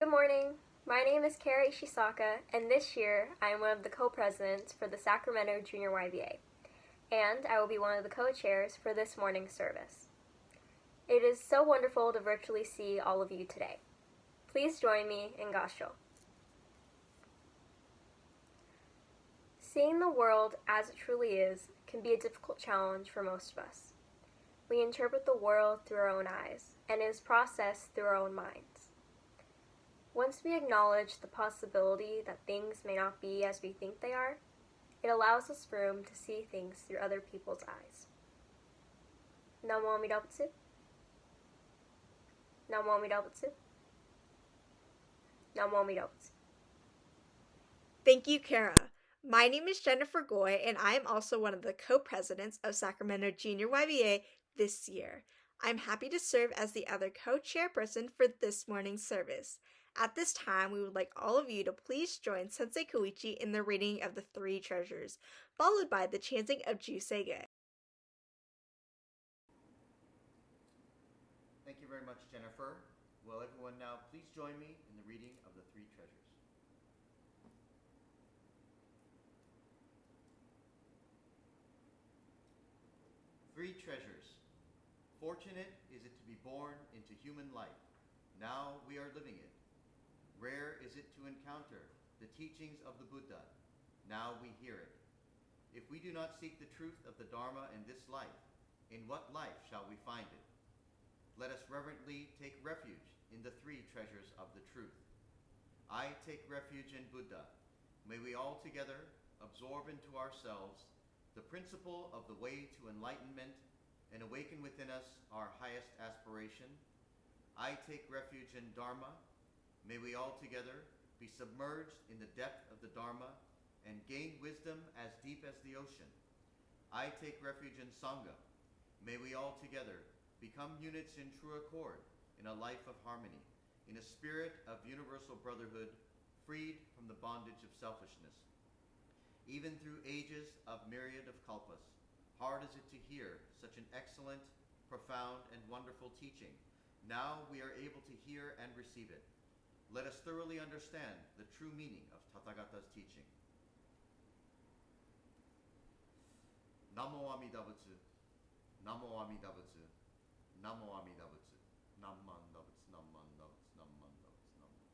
Good morning. My name is Koichi, and this year I am one of the co-presidents for the Sacramento Junior YBA, and I will be one of the co-chairs for this morning's service. It is so wonderful to virtually see all of you today. Please join me in Gassho. Seeing the world as it truly is can be a difficult challenge for most of us. We interpret the world through our own eyes, and it is processed through our own minds. Once we acknowledge the possibility that things may not be as we think they are, it allows us room to see things through other people's eyes. Namo Amida Butsu. Namo Amida Butsu. Namo Amida Butsu. Thank you, Kara. My name is Jennifer Goy, and I am also one of the co-presidents of Sacramento Junior YBA this year. I'm happy to serve as the other co-chairperson for this morning's service. At this time, we would like all of you to please join Sensei Koichi in the reading of the Three Treasures, followed by the chanting of Jusei. Thank you very much, Jennifer. Will everyone now please join me in the reading of the Three Treasures? Three treasures. Fortunate is it to be born into human life. Now we are living it. Rare is it to encounter the teachings of the Buddha. Now we hear it. If we do not seek the truth of the Dharma in this life, in what life shall we find it? Let us reverently take refuge in the three treasures of the truth. I take refuge in Buddha. May we all together absorb into ourselves the principle of the way to enlightenment and awaken within us our highest aspiration. I take refuge in Dharma. May we all together be submerged in the depth of the Dharma and gain wisdom as deep as the ocean. I take refuge in Sangha. May we all together become units in true accord in a life of harmony, in a spirit of universal brotherhood, freed from the bondage of selfishness. Even through ages of myriad of kalpas, hard is it to hear such an excellent, profound, and wonderful teaching. Now we are able to hear and receive it. Let us thoroughly understand the true meaning of Tathagata's teaching. Namo Amida Butsu. Namo Amida Butsu. Namo Amida Butsu. Namanda Butsu. Namanda Butsu. Namanda Butsu. Namanda.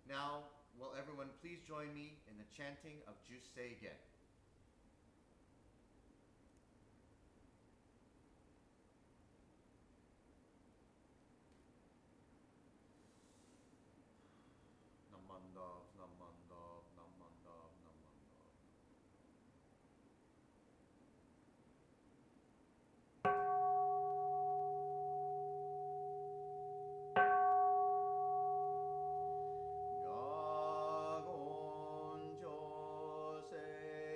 Now, will everyone please join me in the chanting of Jusei Ge? Namanda, Namanda, Namanda, Namanda. Gagon Jose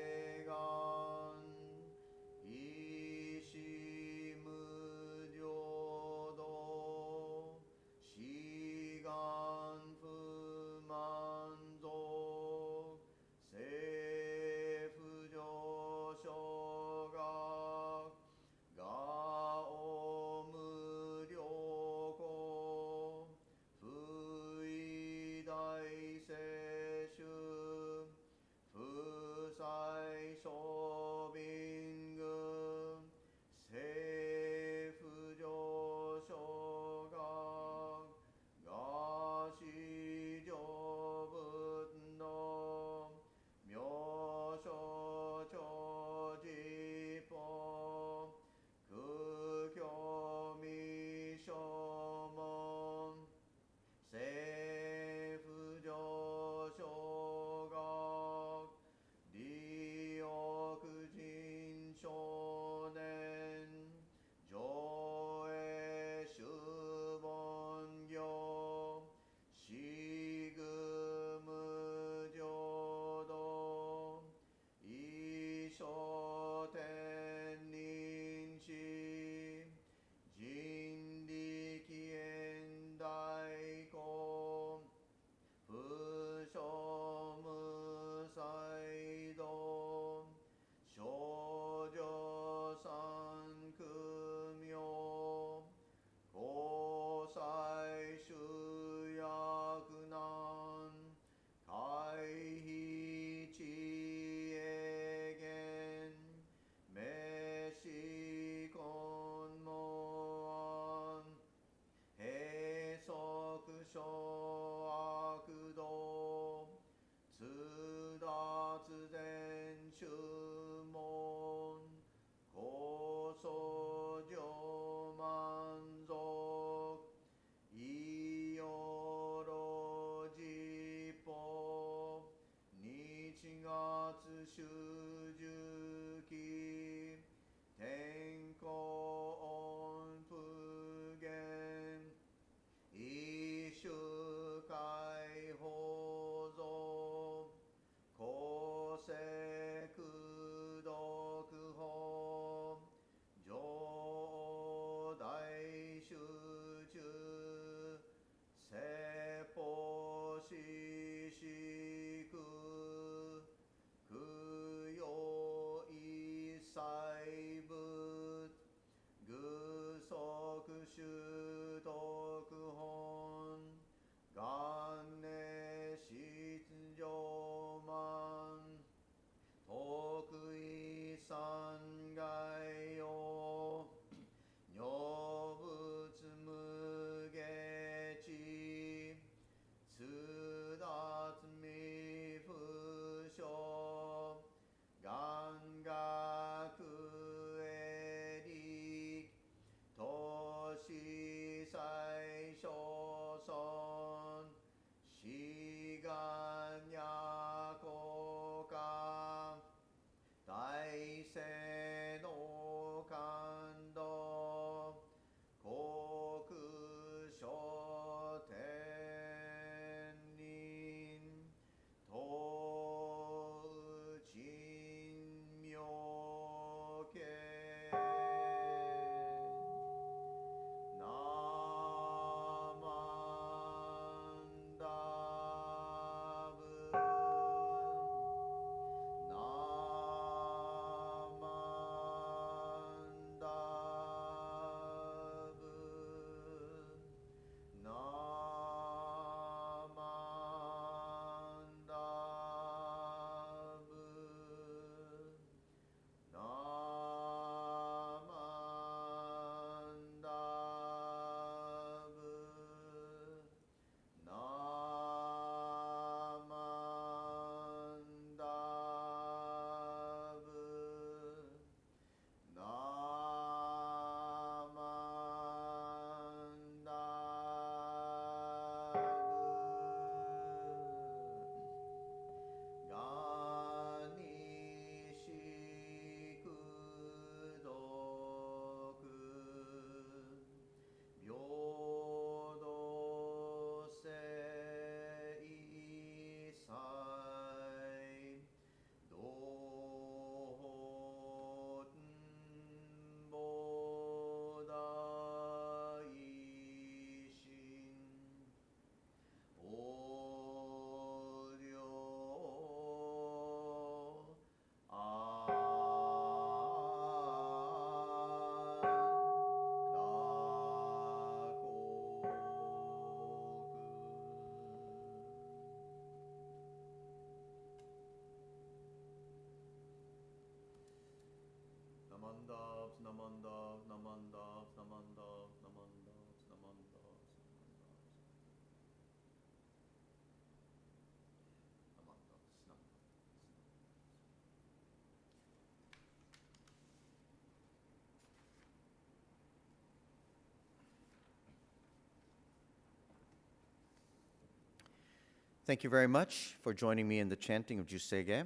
Thank you very much for joining me in the chanting of Jusege.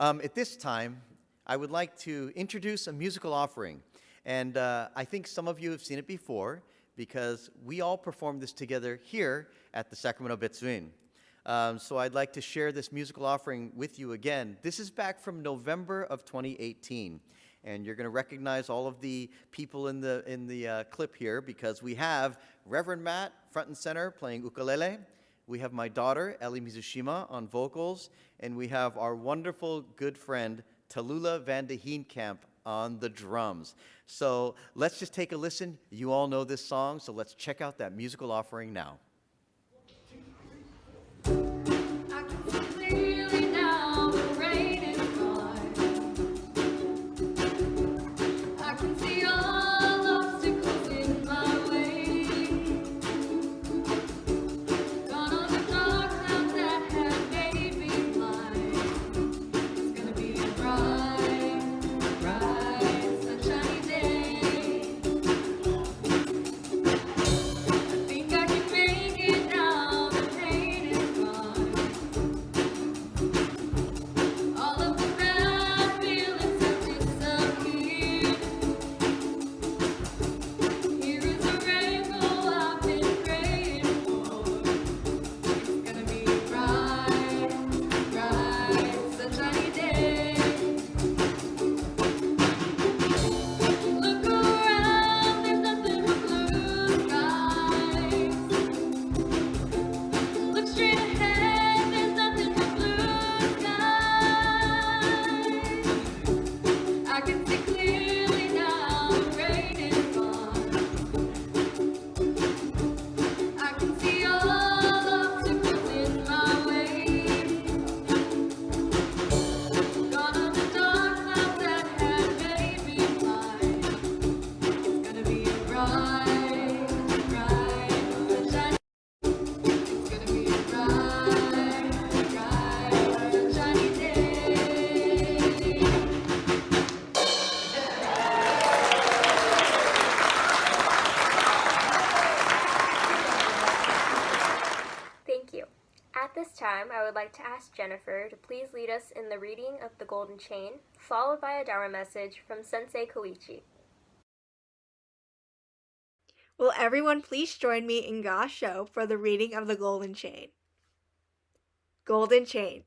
At this time, I would like to introduce a musical offering. And I think some of you have seen it before because we all performed this together here at the Sacramento Betsuin. So I'd like to share this musical offering with you again. This is back from November of 2018. And you're going to recognize all of the people in the clip here because we have Reverend Matt front and center playing ukulele. We have my daughter, Ellie Mizushima, on vocals. And we have our wonderful good friend, Tallulah Van de Heenkamp, on the drums. So let's just take a listen. You all know this song, so let's check out that musical offering now. I can see clearly now the rain is gone. I can see all obstacles in my way. Gone on the dark clouds that have made me blind. It's gonna be a bright, bright, sunshiny day. I think I can make it now. The pain is gone. All of the bad feelings have disappeared. Here is a rainbow I've been praying for. It's gonna be a bright, bright, sunshiny day. Look around, there's nothing but blue skies. Look straight ahead, there's nothing but blue skies. I can see clearly now, the rain is gone. I can see all obstacles in my way. Gone are the dark clouds that had made me blind. It's gonna be a bright, bright, sunshiny. It's gonna be a bright, bright, sunshiny day. Thank you. At this time, I would like to ask Jennifer to please lead us in the reading of the Golden Chain, followed by a Dharma message from Sensei Koichi. Will everyone please join me in Gasho for the reading of the Golden Chain? Golden Chain.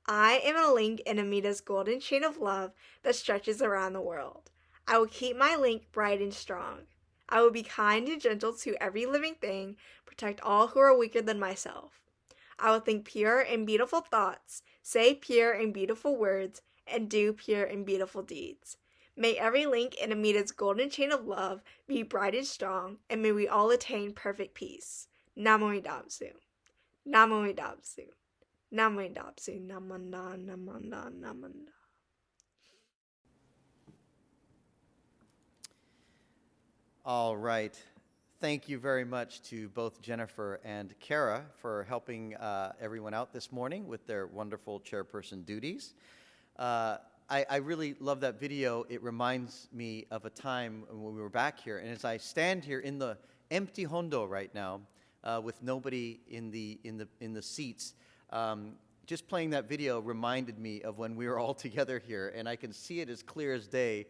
I am a link in Amita's golden chain of love that stretches around the world. I will keep my link bright and strong. I will be kind and gentle to every living thing, protect all who are weaker than myself. I will think pure and beautiful thoughts, say pure and beautiful words, and do pure and beautiful deeds. May every link in Amita's golden chain of love be bright and strong, and may we all attain perfect peace. Namo Idabsu. Namo Idabsu. Namo Idabsu. Namanda, namanda, namanda. All right. Thank you very much to both Jennifer and Kara for helping everyone out this morning with their wonderful chairperson duties. I really love that video. It reminds me of a time when we were back here. And as I stand here in the empty Hondo right now, with nobody in the seats, just playing that video reminded me of when we were all together here. And I can see it as clear as day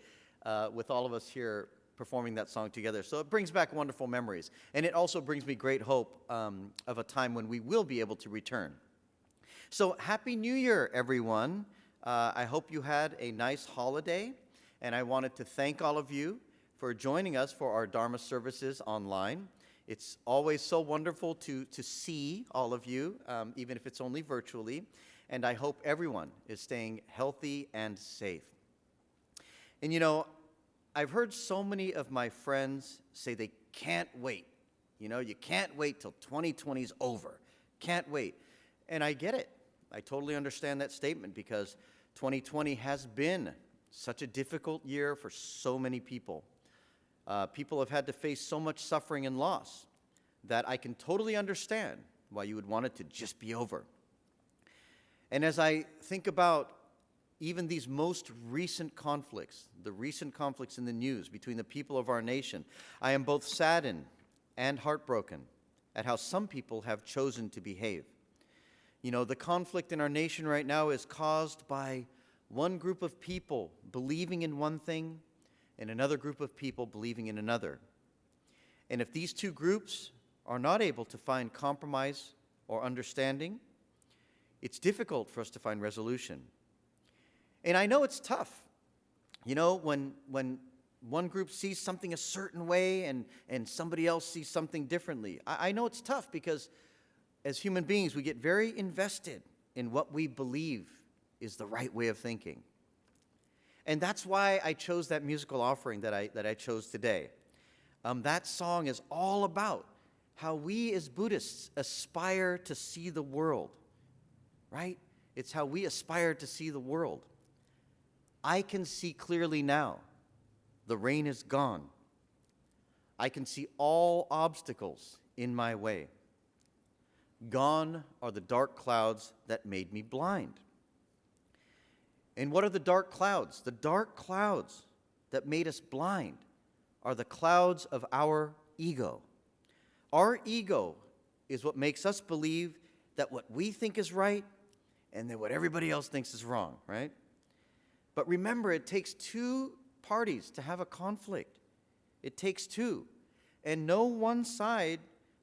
with all of us here performing that song together. So it brings back wonderful memories. And it also brings me great hope of a time when we will be able to return. So Happy New Year, everyone. I hope you had a nice holiday. And I wanted to thank all of you for joining us for our Dharma services online. It's always so wonderful to see all of you, even if it's only virtually. And I hope everyone is staying healthy and safe. And you know, I've heard so many of my friends say they can't wait. You know, you can't wait till 2020 is over. Can't wait. And I get it. I totally understand that statement because 2020 has been such a difficult year for so many people. People have had to face so much suffering and loss that I can totally understand why you would want it to just be over. And as I think about even these most recent conflicts, the recent conflicts in the news between the people of our nation, I am both saddened and heartbroken at how some people have chosen to behave. You know, the conflict in our nation right now is caused by one group of people believing in one thing and another group of people believing in another. And if these two groups are not able to find compromise or understanding, it's difficult for us to find resolution. And I know it's tough. You know, when one group sees something a certain way and somebody else sees something differently. I know it's tough because as human beings, we get very invested in what we believe is the right way of thinking. And that's why I chose that musical offering that I chose today. That song is all about how we as Buddhists aspire to see the world, right? It's how we aspire to see the world. I can see clearly now. The rain is gone. I can see all obstacles in my way. Gone are the dark clouds that made me blind. And what are the dark clouds? The dark clouds that made us blind are the clouds of our ego. Our ego is what makes us believe that what we think is right and that what everybody else thinks is wrong, right? But remember, it takes two parties to have a conflict. It takes two. And no one side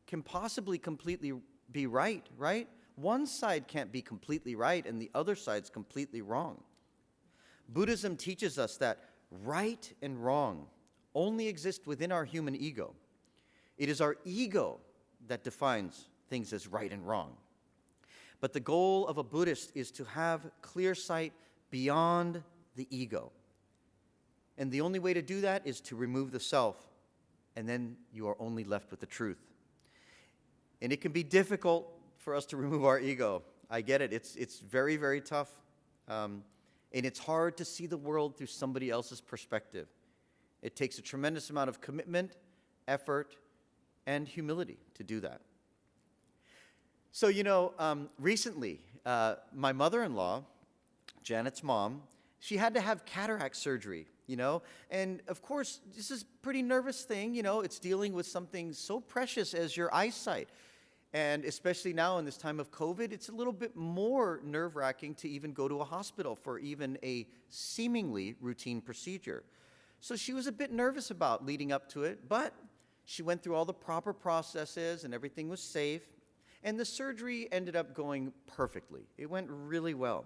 can possibly completely be right, right? One side can't be completely right and the other side's completely wrong. Buddhism teaches us that right and wrong only exist within our human ego. It is our ego that defines things as right and wrong. But the goal of a Buddhist is to have clear sight beyond the ego. And the only way to do that is to remove the self, and then you are only left with the truth. And it can be difficult for us to remove our ego. I get it. It's very, very tough. And it's hard to see the world through somebody else's perspective. It takes a tremendous amount of commitment, effort, and humility to do that. So, you know, recently, my mother-in-law, Janet's mom, she had to have cataract surgery, you know, and of course, this is a pretty nervous thing, you know, it's dealing with something so precious as your eyesight. And especially now in this time of COVID, it's a little bit more nerve-wracking to even go to a hospital for even a seemingly routine procedure. So she was a bit nervous about leading up to it, but she went through all the proper processes and everything was safe. And the surgery ended up going perfectly. It went really well.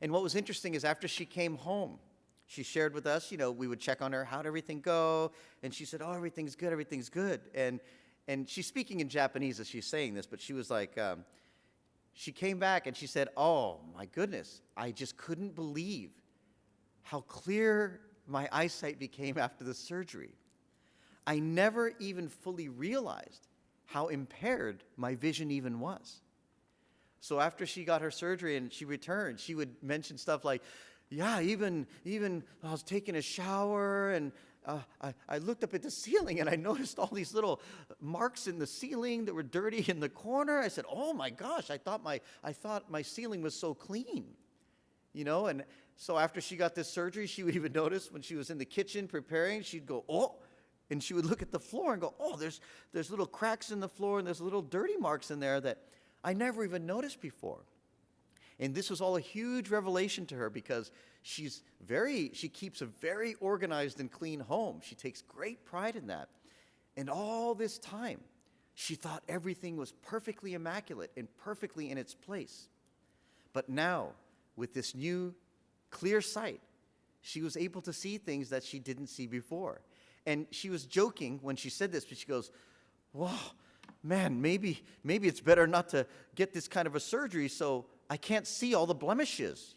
And what was interesting is after she came home, she shared with us, you know, we would check on her, how'd everything go? And she said, oh, everything's good, everything's good. And she's speaking in Japanese as she's saying this, but she was like, she came back and she said, oh my goodness, I just couldn't believe how clear my eyesight became after the surgery. I never even fully realized how impaired my vision even was. So after she got her surgery and she returned, she would mention stuff like, yeah, even I was taking a shower and I looked up at the ceiling and I noticed all these little marks in the ceiling that were dirty in the corner. I said, oh my gosh, I thought my ceiling was so clean, you know? And so after she got this surgery, she would even notice when she was in the kitchen preparing, she'd go, oh, and she would look at the floor and go, oh, there's little cracks in the floor and there's little dirty marks in there that I never even noticed before. And this was all a huge revelation to her because she keeps a very organized and clean home. She takes great pride in that. And all this time, she thought everything was perfectly immaculate and perfectly in its place. But now, with this new clear sight, she was able to see things that she didn't see before. And she was joking when she said this, but she goes, wow, man, maybe it's better not to get this kind of a surgery so I can't see all the blemishes.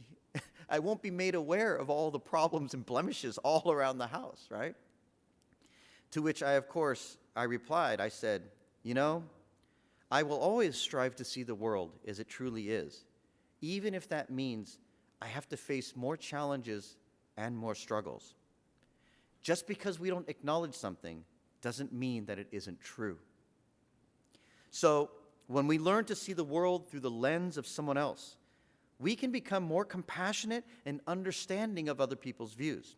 I won't be made aware of all the problems and blemishes all around the house, right? To which I replied, I said, you know, I will always strive to see the world as it truly is, even if that means I have to face more challenges and more struggles. Just because we don't acknowledge something doesn't mean that it isn't true. So, when we learn to see the world through the lens of someone else, we can become more compassionate and understanding of other people's views.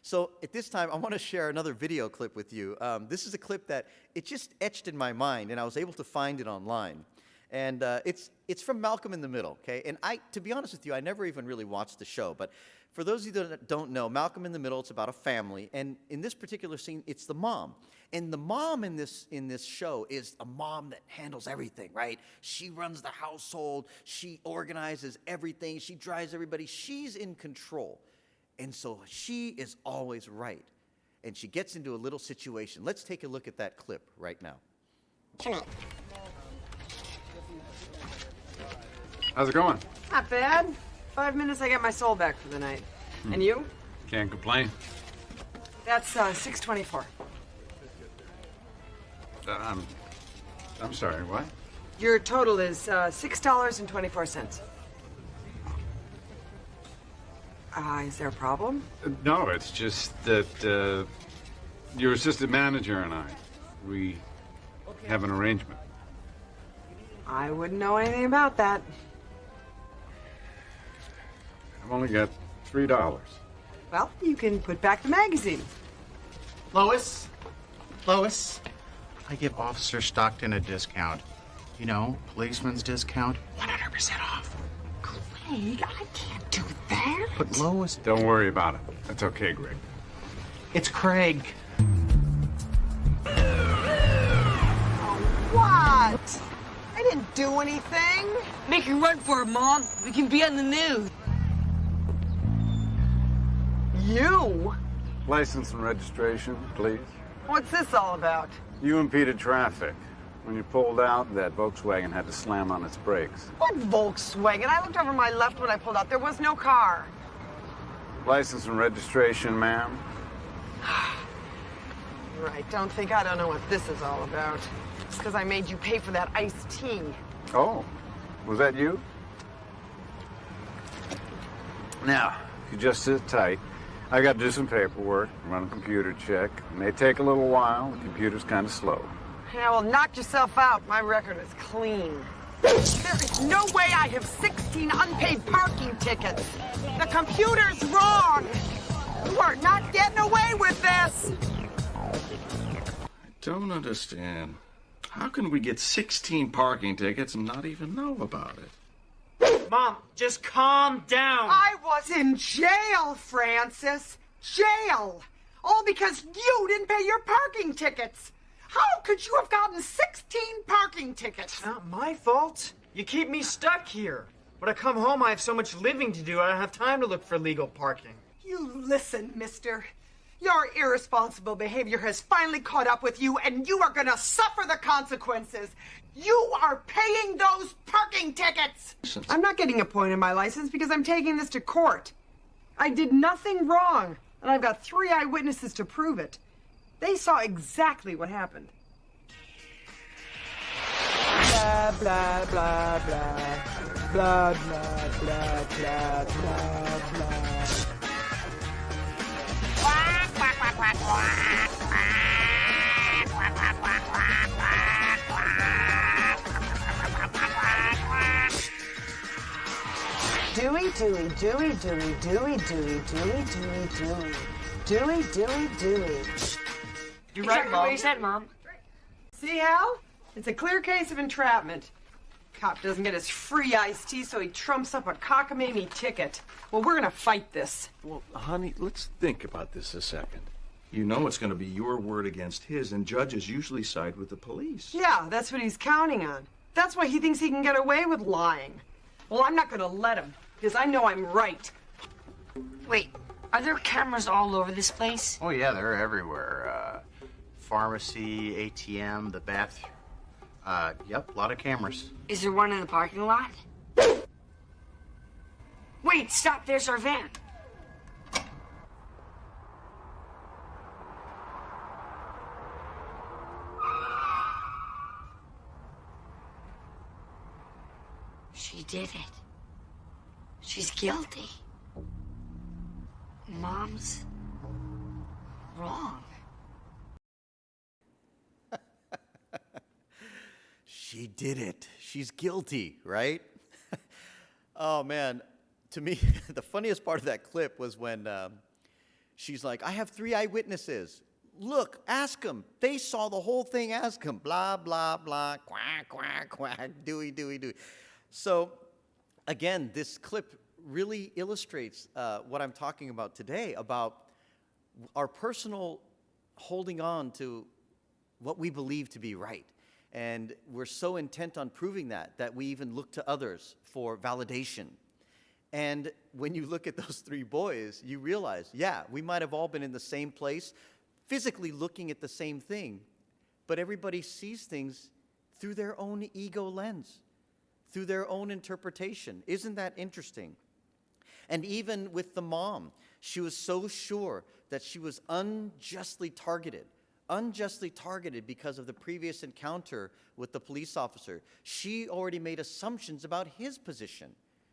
So at this time, I want to share another video clip with you. This is a clip that it just etched in my mind, and I was able to find it online. And it's from Malcolm in the Middle, okay? And to be honest with you, I never even really watched the show. But for those of you that don't know, Malcolm in the Middle, it's about a family. And in this particular scene, it's the mom. And the mom in this show is a mom that handles everything, right? She runs the household. She organizes everything. She drives everybody. She's in control. And so she is always right. And she gets into a little situation. Let's take a look at that clip right now. Come on. How's it going? Not bad. 5 minutes, I get my soul back for the night. And you? Can't complain. That's 624. I'm sorry, what? Your total is $6.24. Is there a problem? No, it's just that your assistant manager and I, we have an arrangement. I wouldn't know anything about that. I've only got $3. Well, you can put back the magazine. Lois, I give Officer Stockton a discount. You know, policeman's discount, 100% off. Craig, I can't do that. But Lois, Don't worry about it. That's okay, Greg. it's Craig. What? I didn't do anything. Make a run for it, Mom. We can be on the news. You? License and registration, please. What's this all about? You impeded traffic. When you pulled out, that Volkswagen had to slam on its brakes. What Volkswagen? I looked over my left when I pulled out. There was no car. License and registration, ma'am. Right, don't think I don't know what this is all about. It's because I made you pay for that iced tea. Oh, was that you? Now, if you just sit tight, I got to do some paperwork, run a computer check. It may take a little while. The computer's kind of slow. Yeah, well, knock yourself out. My record is clean. There is no way I have 16 unpaid parking tickets. The computer's wrong. You are not getting away with this. I don't understand. How can we get 16 parking tickets and not even know about it? Mom, just calm down. I was in jail, Francis. Jail. All because you didn't pay your parking tickets. How could you have gotten 16 parking tickets? Not my fault. You keep me stuck here. When I come home, I have so much living to do, I don't have time to look for legal parking. You listen, mister. Your irresponsible behavior has finally caught up with you, and you are gonna suffer the consequences. You are paying those parking tickets! I'm not getting a point in my license because I'm taking this to court. I did nothing wrong, and I've got 3 eyewitnesses to prove it. They saw exactly what happened. Blah, blah, blah, blah. Blah, blah, blah, blah, blah, blah. Dewey, Dewey, Dewey, Dewey, Dewey, Dewey, Dewey, Dewey, Dewey. Dewey, Dewey, Dewey. You're right, Exactly Mom. what you said, Mom. See, Hal? It's a clear case of entrapment. Cop doesn't get his free iced tea, so he trumps up a cockamamie ticket. Well, we're gonna fight this. Well, honey, let's think about this a second. You know it's going to be your word against his, and judges usually side with the police. Yeah, that's what he's counting on. That's why he thinks he can get away with lying. Well, I'm not gonna let him, because I know I'm right. Wait, are there cameras all over this place? Oh yeah, they're everywhere. Pharmacy, ATM, the bathroom. Yep, a lot of cameras. Is there one in the parking lot? Wait, stop, there's our van. She did it. She's guilty. Mom's wrong. She did it. She's guilty, right? Oh, man. To me, the funniest part of that clip was when she's like, I have 3 eyewitnesses. Look, ask them. They saw the whole thing, ask them. Blah, blah, blah, quack, quack, quack, dooey, dooey, dooey. So, again, this clip really illustrates what I'm talking about today, about our personal holding on to what we believe to be right. And we're so intent on proving that we even look to others for validation. And when you look at those three boys, you realize, yeah, we might have all been in the same place, physically looking at the same thing, but everybody sees things through their own ego lens, through their own interpretation. Isn't that interesting? And even with the mom, she was so sure that she was unjustly targeted because of the previous encounter with the police officer. She already made assumptions about his position,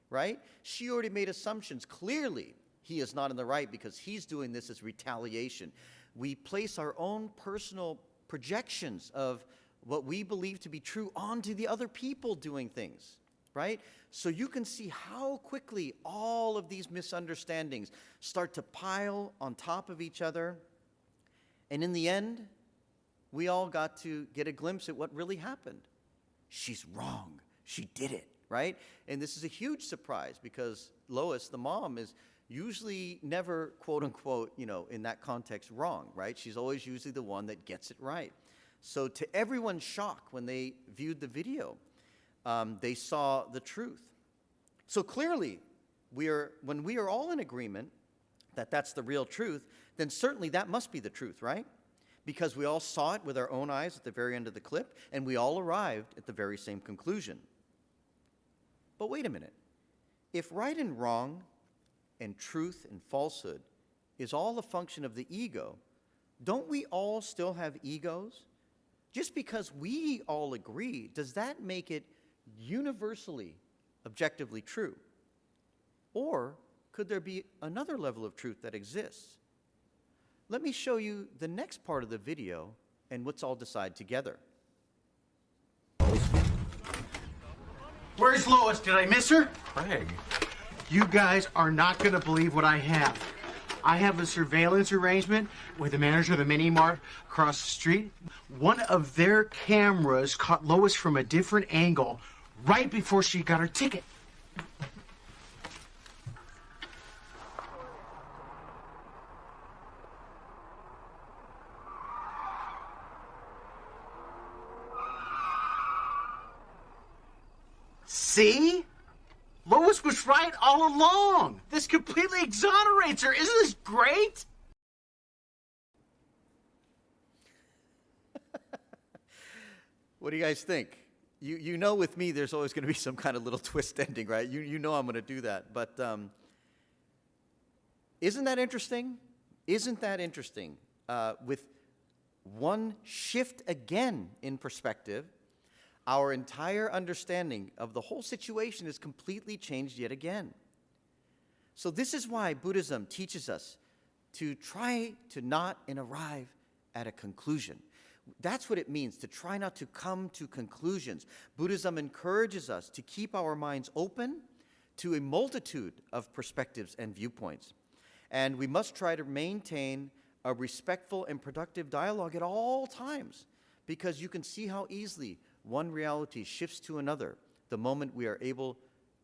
right? She already made assumptions. Clearly, he is not in the right because he's doing this as retaliation. We place our own personal projections of what we believe to be true onto the other people doing things, right? So you can see how quickly all of these misunderstandings start to pile on top of each other. And in the end, we all got to get a glimpse at what really happened. She's wrong. She did it, right? And this is a huge surprise because Lois, the mom, is usually never, quote unquote, in that context, wrong, right? She's always usually the one that gets it right. So to everyone's shock when they viewed the video, they saw the truth. So clearly, when we are all in agreement that that's the real truth, then certainly that must be the truth, right? Because we all saw it with our own eyes at the very end of the clip, and we all arrived at the very same conclusion. But wait a minute. If right and wrong and truth and falsehood is all a function of the ego, don't we all still have egos? Just because we all agree, does that make it universally, objectively true? Or could there be another level of truth that exists? Let me show you the next part of the video and let's all decide together. Where's Lois? Did I miss her? Craig. You guys are not going to believe what I have. I have a surveillance arrangement with the manager of the mini mart across the street. One of their cameras caught Lois from a different angle right before she got her ticket. See? Lois was right all along. This completely exonerates her. Isn't this great? What do you guys think? You know with me there's always going to be some kind of little twist ending, right? You know I'm going to do that. But isn't that interesting? Isn't that interesting? With one shift again in perspective, our entire understanding of the whole situation is completely changed yet again. So this is why Buddhism teaches us to try to not and arrive at a conclusion. That's what it means, to try not to come to conclusions. Buddhism encourages us to keep our minds open to a multitude of perspectives and viewpoints. And we must try to maintain a respectful and productive dialogue at all times, because you can see how easily one reality shifts to another the moment we are able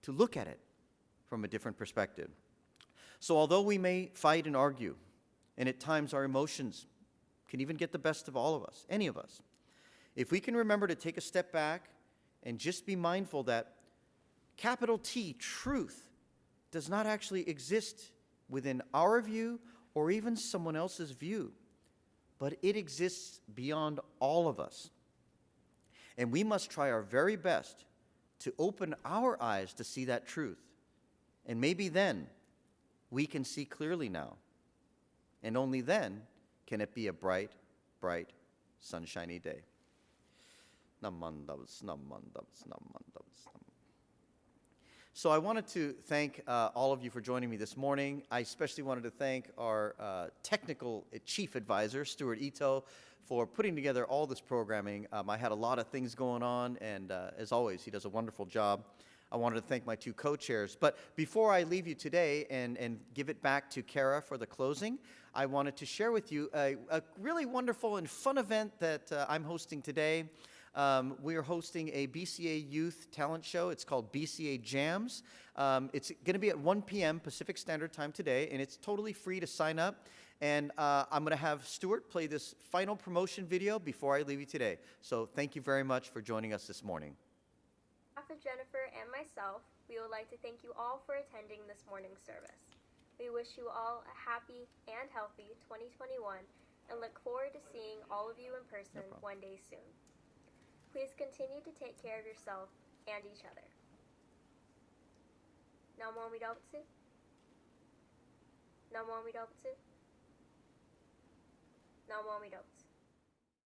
to look at it from a different perspective. So although we may fight and argue, and at times our emotions can even get the best of all of us, any of us, if we can remember to take a step back and just be mindful that capital T, truth, does not actually exist within our view or even someone else's view, but it exists beyond all of us. And we must try our very best to open our eyes to see that truth. And maybe then we can see clearly now. And only then can it be a bright, bright, sunshiny day. So I wanted to thank all of you for joining me this morning. I especially wanted to thank our technical chief advisor, Stuart Ito, for putting together all this programming. I had a lot of things going on, and as always, he does a wonderful job. I wanted to thank my two co-chairs. But before I leave you today and give it back to Kara for the closing, I wanted to share with you a really wonderful and fun event that I'm hosting today. We are hosting a BCA Youth Talent Show. It's called BCA Jams. It's going to be at 1 p.m. Pacific Standard Time today, and it's totally free to sign up. And I'm going to have Stuart play this final promotion video before I leave you today. So thank you very much for joining us this morning. On behalf of Jennifer and myself, we would like to thank you all for attending this morning's service. We wish you all a happy and healthy 2021 and look forward to seeing all of you in person one day soon. Please continue to take care of yourself and each other. Namo Midoptsu. Namo Midoptsu. Namo Midoptsu.